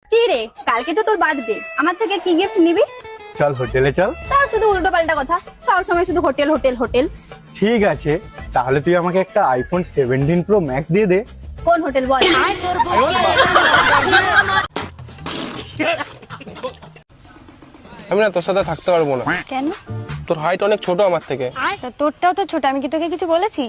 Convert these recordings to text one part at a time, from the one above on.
কি রে, কালকে তো তোর বার্থডে, আমার থেকে কি গিফট নিবি? চল হোটেলে চল। তার শুধু উল্টো পাল্টা কথা, সব সময় শুধু হোটেল হোটেল হোটেল। ঠিক আছে, তাহলে তুই আমাকে একটা আইফোন 17 প্রো ম্যাক্স দিয়ে দে। কোন হোটেল বল? আমি না তোর সাথে থাকতে পারবো না। কেন? তোর হাইট অনেক ছোট আমার থেকে। তা তোরটাও তো ছোট, আমি কি তোকে কিছু বলেছি?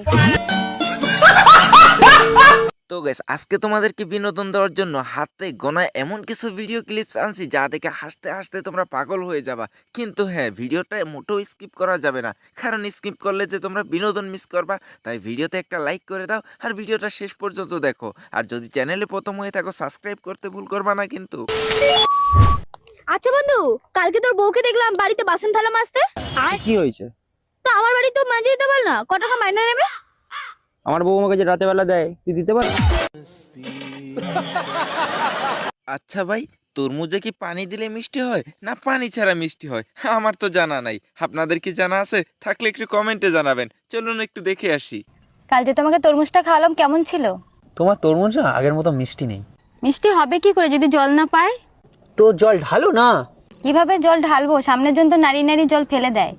তো গাইস, আজকে তোমাদেরকে বিনোদন দেওয়ার জন্য হাতে গোনা এমন কিছু ভিডিও ক্লিপস আনছি যা দেখে হাসতে হাসতে তোমরা পাগল হয়ে যাবা। কিন্তু হ্যাঁ, ভিডিওটা মোটেও স্কিপ করা যাবে না, কারণ স্কিপ করলে যে তোমরা বিনোদন মিস করবা। তাই ভিডিওতে একটা লাইক করে দাও আর ভিডিওটা শেষ পর্যন্ত দেখো। আর যদি চ্যানেলে প্রথম হয়ে থাকো, সাবস্ক্রাইব করতে ভুল করবা না কিন্তু। আচ্ছা বন্ধু, কালকে তোর বউকে দেখলাম বাড়িতে বাসন থালা মাজতে। কি হয়েছে? তো আমার বাড়ি তো মাঝে দিতে বল না, কত টাকা মাইনে নেবে? আমার বউ আমাকে যে রাতে বেলা দেয়, তুই দিতে পারবি? আচ্ছা ভাই, তরমুজে কি পানি দিলে মিষ্টি হয় না পানি ছাড়া মিষ্টি হয়? আমার তো জানা নাই, আপনাদের কি জানা আছে? থাকলে একটু কমেন্টে জানাবেন। চলুন একটু দেখে আসি। কাল যে তোমাকে তরমুজটা খাওয়ালাম, কেমন ছিল? তোমার তরমুজ না আগের মতো মিষ্টি নেই। মিষ্টি হবে কি করে যদি জল না পায়? তো জল ঢালো না। কিভাবে জল ঢালবো? সামনের জন তো নারী নারী জল ফেলে দেয়।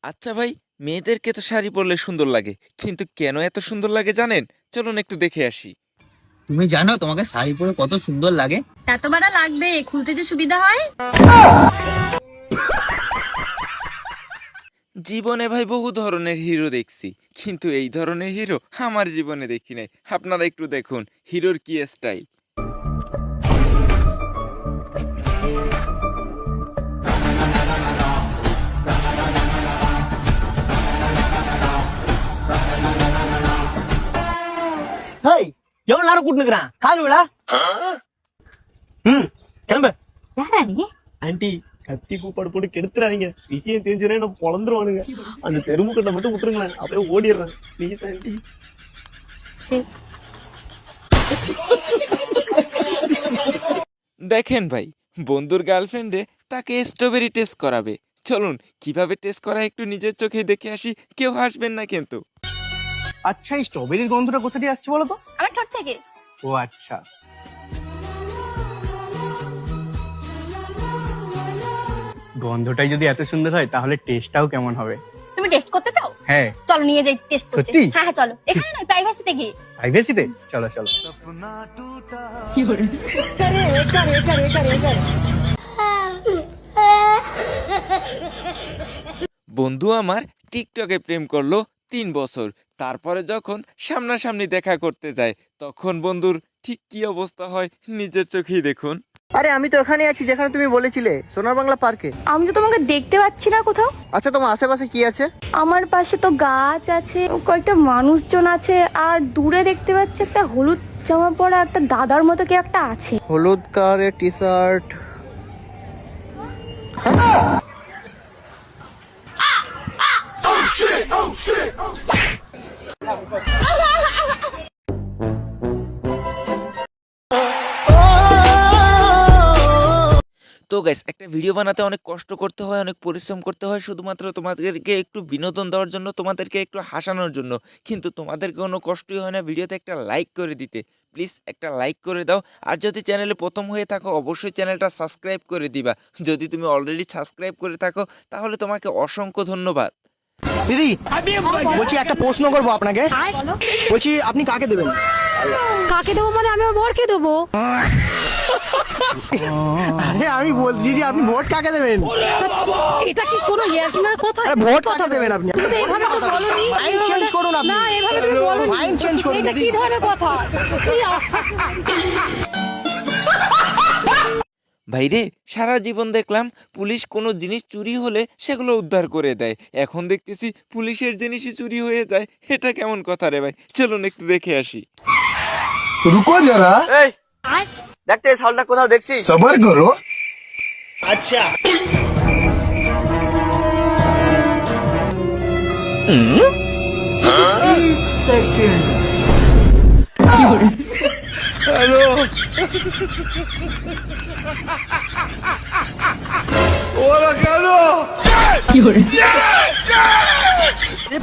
আচ্ছা ভাই, মেয়েদেরকে তো শাড়ি পরলে সুন্দর লাগে, কিন্তু কেন এত সুন্দর লাগে জানেন? চলুন একটু দেখে আসি। তুমি জানো তোমাকে শাড়ি পরে কত সুন্দর লাগে? তা তো বাড়া লাগবে, খুলতে যে সুবিধা হয়। জীবনে ভাই বহু ধরনের হিরো দেখছি, কিন্তু এই ধরনের হিরো আমার জীবনে দেখি নাই। আপনারা একটু দেখুন হিরোর কি স্টাইল। ஹேய், எவ்வளவு நேரம் கூட்டு நிக்கிறான்? கால் விழா. கிளம்பு. யாரா நீ? ஆண்டி, கத்தி கூப்பாடு போட்டு கெடுத்துறாதீங்க. விஷயம் தெரிஞ்சுனா என்ன பொழந்துருவானுங்க. அந்த தெருமுக்கட்டை மட்டும் விட்டுருங்களேன், அப்படியே ஓடிடுறேன். Please aunty. দেখেন ভাই, বন্ধুর গার্লফ্রেন্ডে তাকে স্ট্রবেরি টেস্ট করাবে। চলুন কিভাবে টেস্ট করা একটু নিজের চোখে দেখে আসি। কেউ হাসবেন না কিন্তু। আচ্ছা, এই স্ট্রবেরির গন্ধটা কোথা দিয়ে আসছে বলো তো? আমার ঠোঁট থেকে। ও আচ্ছা, গন্ধটাই যদি এত সুন্দর হয় তাহলে টেস্টটাও কেমন হবে? তুমি টেস্ট করতে চাও? হ্যাঁ। চলো নিয়ে যাই টেস্ট করতে। সত্যি? হ্যাঁ হ্যাঁ চলো, এখানে নয়, প্রাইভেসিতে গিয়ে। প্রাইভেসিতে? চলো চলো। বন্ধু আমার টিকটকে প্রেম করলো 3 বছর। তারপরে যখন সামনাসামনি দেখা করতে যায়, তখন বন্ধুর ঠিক কি অবস্থা হয় নিজের চোখেই দেখুন। আরে আমি তো ওখানে আছি যেখানে তুমি বলেছিলে, সোনার বাংলা পার্কে। আমি তো তোমাকে দেখতে পাচ্ছি না কোথাও। আচ্ছা, তোমার আশেপাশে কি আছে? আমার পাশে তো গাছ আছে, কয়েকটা মানুষজন আছে, আর দূরে দেখতে পাচ্ছি একটা হলুদ জামা পরা একটা দাদার মতো কে একটা আছে। হলুদ কালারের টি শার্ট। তো গাইস, একটা ভিডিও বানাতে অনেক কষ্ট করতে হয়, অনেক পরিশ্রম করতে হয়, শুধুমাত্র তোমাদেরকে একটু বিনোদন দেওয়ার জন্য, তোমাদেরকে একটু হাসানোর জন্য। কিন্তু তোমাদের কোনো কষ্টই হয় না ভিডিওতে একটা লাইক করে দিতে। প্লিজ একটা লাইক করে দাও। আর যদি চ্যানেলে প্রথম হয়ে থাকো, অবশ্যই চ্যানেলটা সাবস্ক্রাইব করে দিবা। যদি তুমি অলরেডি সাবস্ক্রাইব করে থাকো, তাহলে তোমাকে অসংখ্য ধন্যবাদ। দিদি, বলছি একটা প্রশ্ন করবো আপনাকে। বলছি আপনি কাকে দেবেন? কাকে দেবো মানে? আমি আমার বরকে দেবো। আরে আমি বলছি যে আপনি ভোট কাকে দেবেন? এটা কি কোনো ইয়ার্কিনার কথা? আরে ভোট কাকে দেবেন আপনি? তুমি তো এভাবে তো বলোনি। মাইন্ড চেঞ্জ করুন আপনি। না, এভাবে তুমি বলোনি। মাইন্ড চেঞ্জ করুন এটা দিদি। কি ধরনের কথা? কি আশা? ভাইরে, সারা জীবন দেখলাম পুলিশ কোনো জিনিস চুরি হলে সেগুলো উদ্ধার করে দেয়, এখন দেখতেছি পুলিশের জিনিসই চুরি হয়ে যায়। এটা কেমন কথা রে ভাই? চলুন একটু দেখে আসি। रुको जरा, দেখতে শালটা কোথাও দেখছি। सबर करो। আচ্ছা,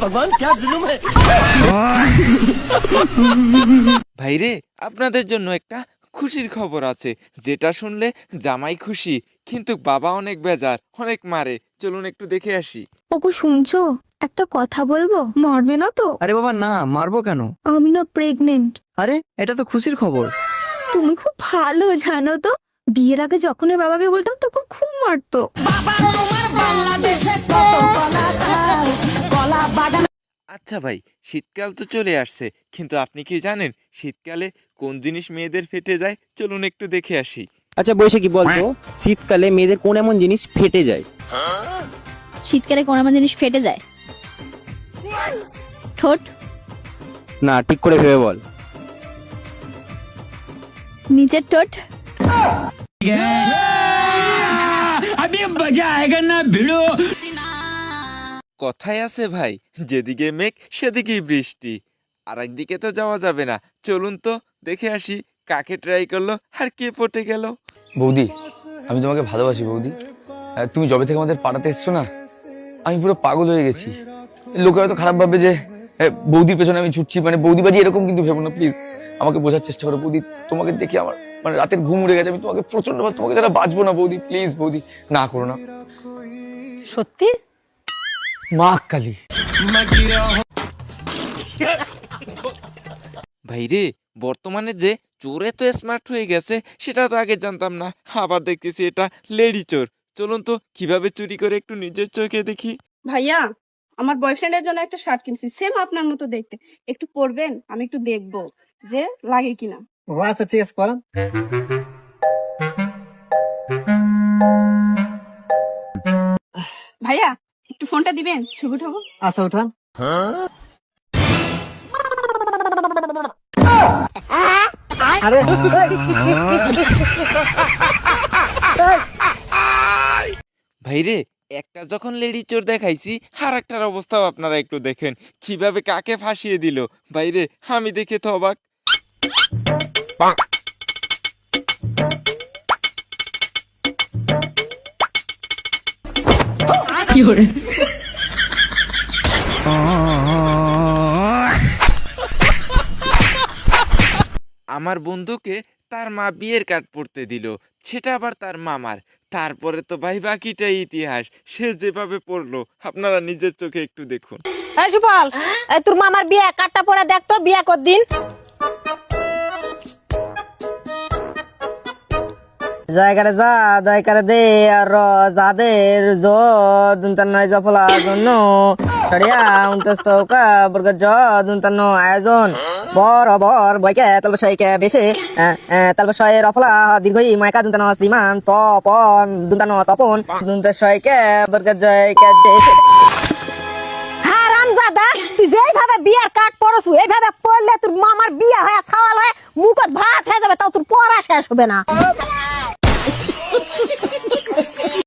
ভগবান, क्या जुलुम है। ভাইরে, আপনাদের জন্য একটা খুশির খবর আছে, যেটা শুনলে জামাই খুশি কিন্তু বাবা অনেক বেজার, অনেক মারে। চলুন একটু দেখে আসি। ওগো শুনছো, একটা কথা বলবো, মারবে না তো? আরে বাবা না, মারবো কেন? আমি না প্রেগনেন্ট। আরে এটা তো খুশির খবর। তুমি খুব ভালো জানো তো, বিয়ের আগে যখনই বাবাকে বলতাম তখন খুব মারতো। আচ্ছা ভাই, শীতকাল তো চলে আসছে, কিন্তু আপনি কি জানেন শীতকালে কোন জিনিস মেয়েদের ফেটে যায়? চলুন একটু দেখে আসি। আচ্ছা বৈশাখী বলতো, শীতকালে মেয়েদের কোন এমন জিনিস ফেটে যায়? শীতকালে কোন এমন জিনিস ফেটে যায়? ঠোঁট। না, ঠিক করে ভেবে বল। নিচের ঠোঁট। কথায় আছে ভাই, যেদিকে মেঘ সেদিকেই বৃষ্টি, আর একদিকে তো যাওয়া যাবে না। চলুন তো দেখে আসি কাকে ট্রাই করলো আর কে পটে গেল। বৌদি, আমি তোমাকে ভালোবাসি বৌদি। তুমি যবে থেকে আমাদের পাড়াতে এসছো না, আমি পুরো পাগল হয়ে গেছি। লোকে হয়তো খারাপ ভাববে যে বৌদির পেছনে আমি ছুটছি, মানে বৌদিবাজি, এরকম কিন্তু ভেবো না প্লিজ। আমাকে বোঝার চেষ্টা করো বৌদি। তোমাকে দেখে আমার মানে রাতের ঘুম উড়ে গেছে। আমি তোমাকে প্রচন্ড, তোমাকে যারা বাঁচবো না বৌদি, প্লিজ বৌদি, না করো না। সত্যি? মা কালী। ভাইরে, বর্তমানে যে চোরে তো স্মার্ট হয়ে গেছে সেটা তো আগে জানতাম না, আবার দেখতেছি এটা লেডি চোর। চলুন তো কিভাবে চুরি করে একটু নিজের চোখে দেখি। ভাইয়া, আমার বয়ফ্রেন্ডের জন্য একটা শার্ট কিনছি, সেম আপনার মতো দেখতে, একটু পরবেন? আমি একটু দেখবো যে লাগে কিনা। আচ্ছা ঠিক আছে, করেন। ভাইয়া একটু ফোনটা দিবেন, ছবি উঠাবো। আচ্ছা উঠান। আরে ভাইরে, একটা যখন লেডি চোর দেখাইছি, আর একটার অবস্থাও আপনারা একটু দেখেন কিভাবে কাকে ফাঁসিয়ে দিল। ভাইরে, আমি দেখে তো অবাক। আমার বন্ধুকে তার মা বিয়ের কার্ড পড়তে দিল, সেটা আবার তার মামার। তারপরে তো ভাই বাকিটাই ইতিহাস। সে যেভাবে পড়লো আপনারা নিজের চোখে একটু দেখুন। এই সুপাল, এই তোর মামার বিয়ে কার্ডটা পড়ে দেখ তো, বিয়ে কতদিন? জায়গারে যা দয়কারে দে আর যাদের নয় জফলা জন্য সরিয়া উন্তস্তৌকা বর্গ জুন্তান্ন আয়োজন বরাবর বইকে তালবসাইকে বেশে তালবসাইয়ের অফলা দীর্ঘই মাইকা দুন্তান্ন সীমান তপন দুন্তান্ন তপন দুন্তশয়কে বর্গ জয়কে দেশে। হারামজাদা, তুই যেইভাবে বিয়ের কার্ড পড়ছু এইভাবে পড়লে তোর মামার বিয়ে হয়ে ছাওয়াল হয়ে মুখত ভাত হয়ে যাবে, তাও তোর পড়া শেষ হবে না।